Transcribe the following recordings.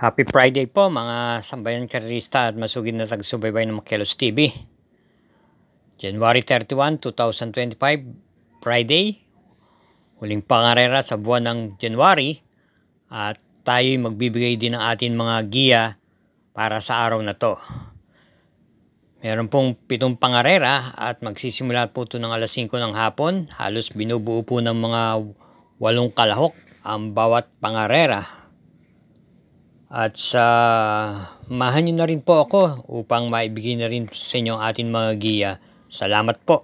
Happy Friday po mga sambayan karista at masugid na tagsubaybay ng Makilos TV. January 31, 2025, Friday. Huling pangarera sa buwan ng January at tayo'y magbibigay din ng ating mga giya para sa araw na to. Meron pong 7 pangarera at magsisimula po ito ng alas 5 ng hapon. Halos binubuo po ng mga 8 kalahok ang bawat pangarera. At samahan nyo na rin po ako upang maibigay na rin sa inyo ang ating mga giya. Salamat po.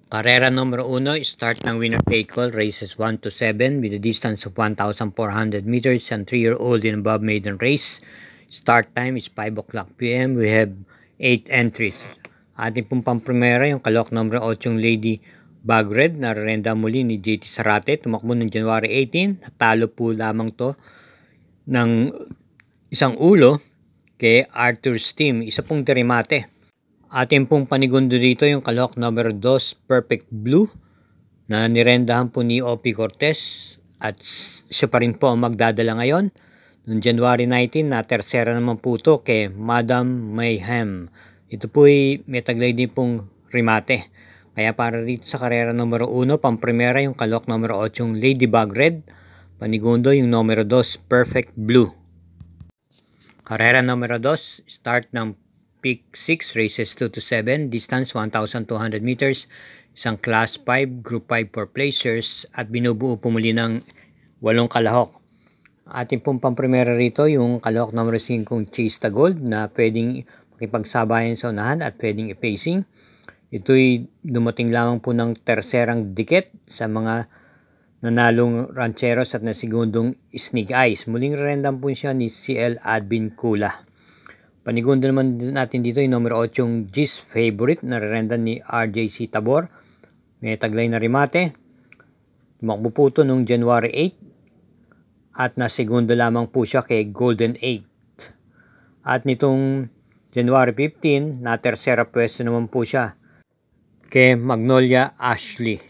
Karera numero 1, start ng winner take all, races 1 to 7 with a distance of 1,400 meters and 3-year-old and above maiden race. Start time is 5 o'clock p.m. We have 8 entries. Ating pong pamprimera yung kalok numero 8 Lady Bagred na rerenda muli ni JT Sarate. Tumakbo ng January 18. Natalo po lamang to ng isang ulo kay Arthur's team. Isa pong derimate. Ating pong panigundo dito yung kalok number 2 Perfect Blue na nirendahan po ni Opie Cortez at siya pa rin po ang magdadala ngayon. Noong January 19 na tersera naman po ito kay Madam Mayhem. Ito po ay may taglay din pong remate. Kaya para dito sa karera numero 1, pamprimera yung kalok numero 8 Lady Bagred, panigundo yung numero 2 Perfect Blue. Karera numero 2, start ng Peak 6, races 2 to 7, distance 1,200 meters, isang class 5, group 5 for placers at binubuo po muli ng 8 kalahok. Ating pong pamprimera rito yung kalahok numero 5 Chase the Gold na pwedeng makipagsabayan sa unahan at pwedeng i-pacing. Ito'y dumating lamang po ng terserang dikit sa mga nanalong rancheros at nasigundong Sneak Eyes. Muling rerendam po siya ni CL Advin Kula. Panigundo naman natin dito yung numero 8 G's Favorite na rerendam ni RJC Tabor. May taglay na remate. Tumakbo po ito noong January 8 at nasigundo lamang po siya kay Golden 8. At nitong January 15 na tersera pwesto naman po siya kay Magnolia Ashley.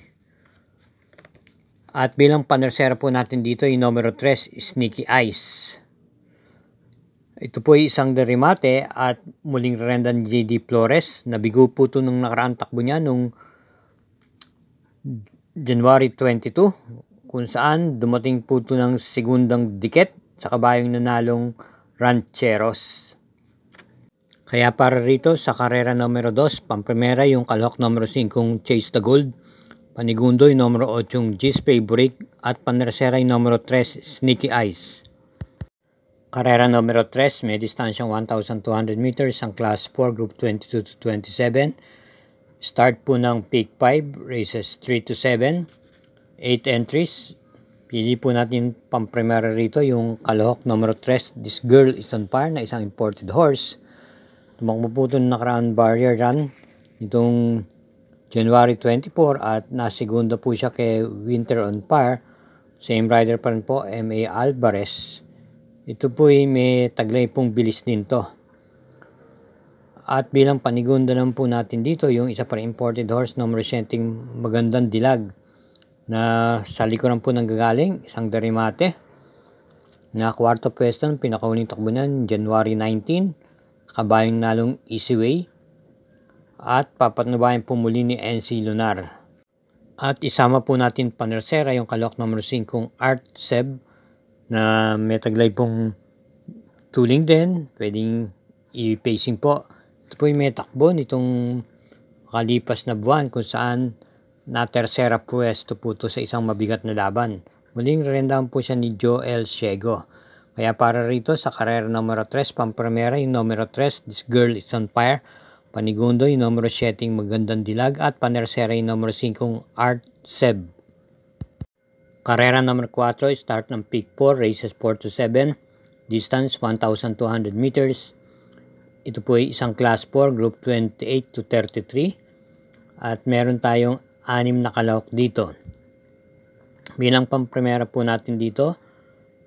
At bilang panersera po natin dito yung numero 3 Sneaky Eyes. Ito po ay isang derimate at muling rerenda ni JD Flores. Nabigo po ito nung nakaraang takbo niya nung January 22 kung saan dumating po ito ng segundang dikit sa kabayong nanalong rancheros. Kaya para rito sa karera numero 2, pamprimera yung kalahok numero 5 Chase the Gold, panigundo yung numero 8 G's Favorite at panersera yung numero 3 Sneaky Eyes. Karera numero 3, may distansyang 1,200 meters ang class 4 group 22 to 27. Start po ng Peak 5, races 3 to 7, 8 entries. Pili po natin pamprimera rito yung kalahok numero 3 This Girl is on Fire na isang imported horse. Tumakbo po ito ng nakaraan barrier run itong January 24 at nasigunda po siya kay Winter on Fire. Same rider pa rin po, M.A. Alvarez. Ito po ay may taglay pong bilis din to. At bilang panigunda naman po natin dito yung isa pa rin imported horse numero 7 Magandang Dilag na sa likuran po ng gagaling, isang derimate. Na kwarto pwesto ng pinakauling takbo niyan January 19. Kabayong nalong Easy Way at papatnubayan po muli ni NC Lunar. At isama po natin panersera yung kalok numero 5 Art Seb na may taglay pong tuling din, pwedeng i-pacing po. Ito po yung may takbo nitong kalipas na buwan kung saan na tersera pwesto po ito sa isang mabigat na laban. Muling rendahan po siya ni Joel Ciego. Kaya para rito sa karera numero 3, pamprimera yung numero 3, This Girl is on Fire, panigundo yung numero 7, Magandang Dilag, at panersera yung numero 5, Art Seb. Karera numero 4, start ng Peak 4, races 4 to 7, distance 1,200 meters. Ito po ay isang class 4, group 28 to 33, at meron tayong 6 na kalahok dito. Bilang pamprimera po natin dito,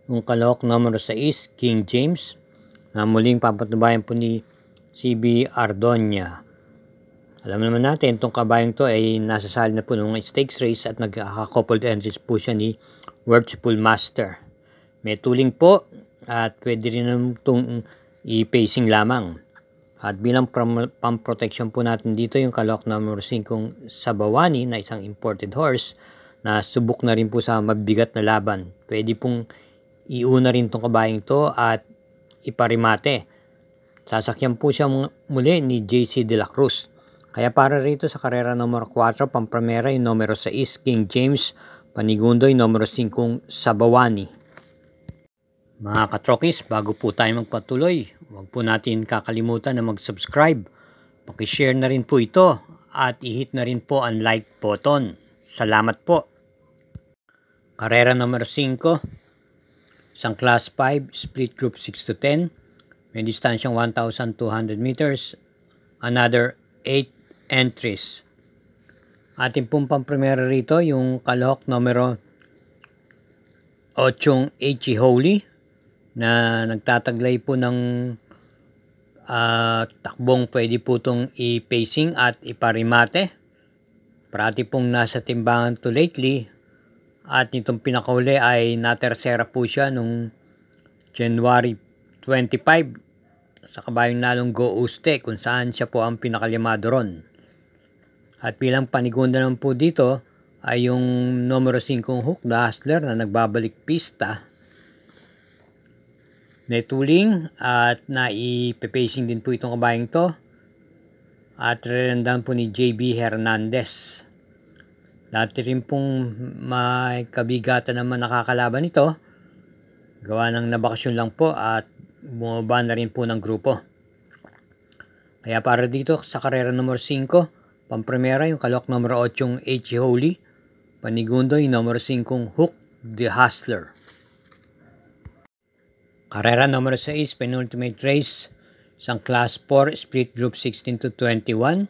yung kalahok numero 6, King James, na muling papatubayan po ni CB Ardonia. Alam naman natin, itong kabayang to ay nasasali na po ng stakes race at nagka-coupled entries po siya ni Worshipful Master. May tuling po at pwede rin naman itong i-pacing lamang. At bilang pang-protection po natin dito yung kalahok number 5 Sabawani na isang imported horse na subok na rin po sa mabigat na laban. Pwede pong iuna rin itong kabayang to at iparimate. Sasakyan po siya muli ni JC De La Cruz. Kaya para rito sa karera numero 4, pampremera yung numero 6 King James, Panigundoy numero 5 Sabawani. Mga katrokis, bago po tayo magpatuloy, huwag po natin kakalimutan na mag-subscribe. Paki-share na rin po ito at i-hit na rin po ang like button. Salamat po. Karera numero 5, isang class 5, split group 6 to 10. May distansyang 1,200 meters. Another 8 entries. Ating pong pampremera rito yung kalahok numero 8 H.E. Holy na nagtataglay po ng takbong pwede po itong i-pacing at iparimate. Parati pong nasa timbangan to lately at itong pinakauli ay natersera po siya nung January 25 sa kabayong nalong Go Uste kung saan siya po ang pinakalimado ron. At bilang panigunda naman po dito ay yung numero 5 Hook the Hustler na nagbabalik pista. May tuling at nai-pacing din po itong kabayang to at rerendan po ni JB Hernandez. Dati rin pong may kabigatan naman nakakalaban ito. Gawa ng nabakasyon lang po at bumaba na rin po ng grupo. Kaya para dito sa karera numero 5, pampremera yung kalahok numero 8 H.E. Holy, Panigundoy numero 5 Hook the Hustler. Karera numero 6, penultimate race, isang class 4, split group 16 to 21.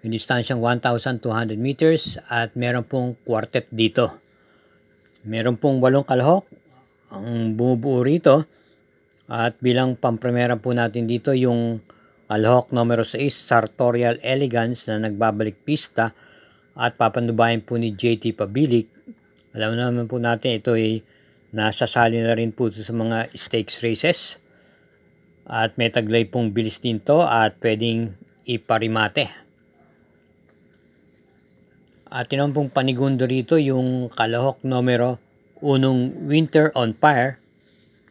May distansyang 1,200 meters at meron pong quartet dito. Meron pong 8 kalahok ang bumubuo rito. At bilang pampremera po natin dito yung kalahok numero 6, Sartorial Elegance na nagbabalik pista at papandubayan po ni JT Pabilik. Alam naman po natin ito ay nasasali na rin po sa mga stakes races. At may taglay pong bilis din to at pwedeng iparimate. At yun pong panigundo rito yung kalahok numero 1 Winter on Fire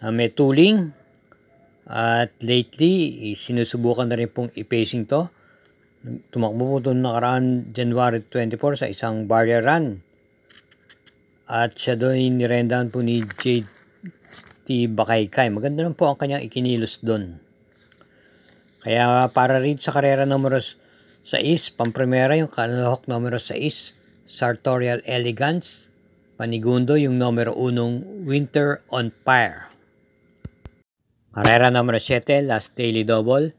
na may tuling. At lately, sinusubukan na rin pong i-pacing to. Tumakbo po ito nakaraan January 24 sa isang barrier run. At siya doon nirendahan po ni JT Bakaykay. Maganda lang po ang kanyang ikinilos doon. Kaya para rin sa karera numero 6, pampremera yung kalahok numero 6, Sartorial Elegance. Panigundo yung numero 1, Winter on Fire. Karera numero 7, last daily double.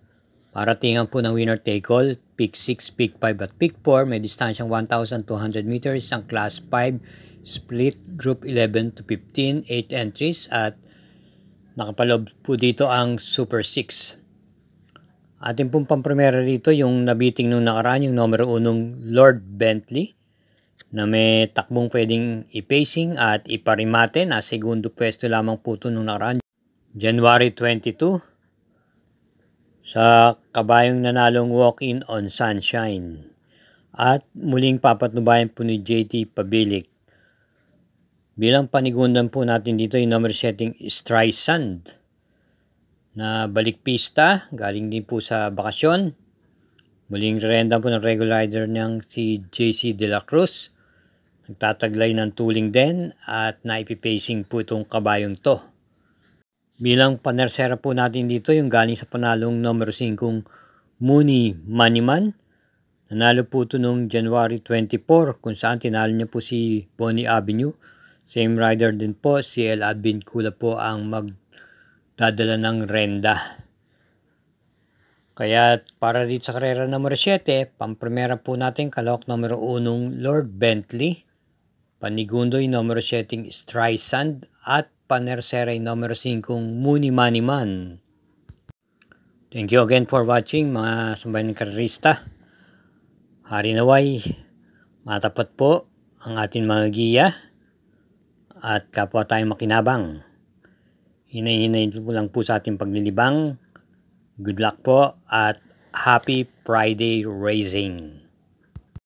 Paratingan po ng winner take all. Pick 6, pick 5 at pick 4. May distansyang 1,200 meters. Ang class 5. Split group 11 to 15, 8 entries at nakapalob po dito ang Super 6. Ating pong pampremera dito yung nabiting nung nakaraan yung numero 1 Lord Bentley na may takbong pwedeng i-pacing at iparimate na segundo pwesto lamang po ito nung nakaraan January 22 sa kabayong nanalong walk-in on Sunshine. At muling papatnubayan po ni JT Pabilik. Bilang panigundan po natin dito yung number setting Streisand na balik pista, galing din po sa bakasyon. Muling rerenda po ng regular rider niyang si JC De La Cruz. Nagtataglay ng tuling din at naipipacing po itong kabayong to. Bilang panersera po natin dito yung galing sa panalong number 5 Muni Maniman. Nanalo po ito noong January 24 kung saan tinalo niya po si Bonnie Avenue. Same rider din po, si El Advincula po ang magdadala ng renda. Kaya para dito sa karera numero 7, pampremera po natin kalahok numero 1 Lord Bentley, Panigundoy numero 7 Streisand at panersera numero 5 Muni Maniman. Thank you again for watching mga sambayanang karerista. Hari naway, matapat po ang ating mga giya at kapwa tayong makinabang. Hinay-hinay po lang po sa ating paglilibang. Good luck po at happy Friday racing!